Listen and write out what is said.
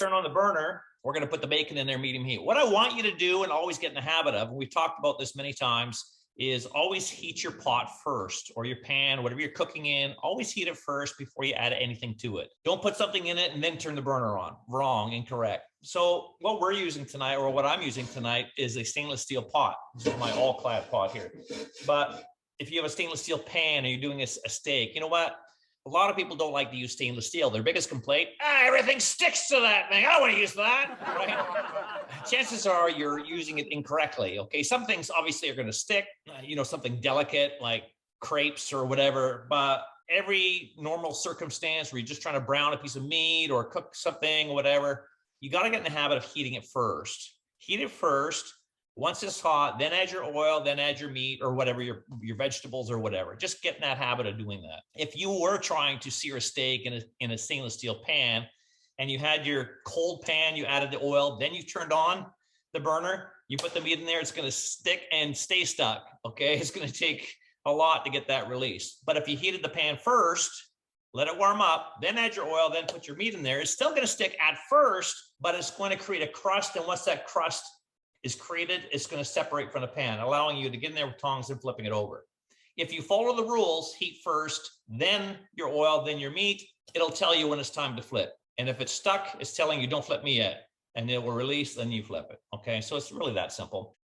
turn on the burner. We're going to put the bacon in there, medium heat. What I want you to do and always get in the habit of, and we've talked about this many times, is always heat your pot first, or your pan, whatever you're cooking in, always heat it first before you add anything to it. Don't put something in it and then turn the burner on. Wrong, incorrect. So what we're using tonight, or what I'm using tonight, is a stainless steel pot. This is my all-clad pot here. But if you have a stainless steel pan and you're doing a steak, you know what? A lot of people don't like to use stainless steel. Their biggest complaint, everything sticks to that thing. I don't want to use that, right? Chances are you're using it incorrectly, okay? Some things obviously are going to stick, something delicate like crepes or whatever, but every normal circumstance where you're just trying to brown a piece of meat or cook something or whatever, you got to get in the habit of heating it first. Heat it first. Once it's hot, then add your oil, then add your meat or whatever, your vegetables or whatever. Just get in that habit of doing that. If you were trying to sear a steak in a stainless steel pan and you had your cold pan, you added the oil, then you turned on the burner, you put the meat in there, it's going to stick and stay stuck, okay? It's going to take a lot to get that released. But if you heated the pan first, let it warm up, then add your oil, then put your meat in there, it's still going to stick at first, but it's going to create a crust. And once that crust is created, it's going to separate from the pan, allowing you to get in there with tongs and flipping it over. If you follow the rules, heat first, then your oil, then your meat, it'll tell you when it's time to flip. And if it's stuck, it's telling you don't flip me yet. And it will release, then you flip it. Okay, so it's really that simple.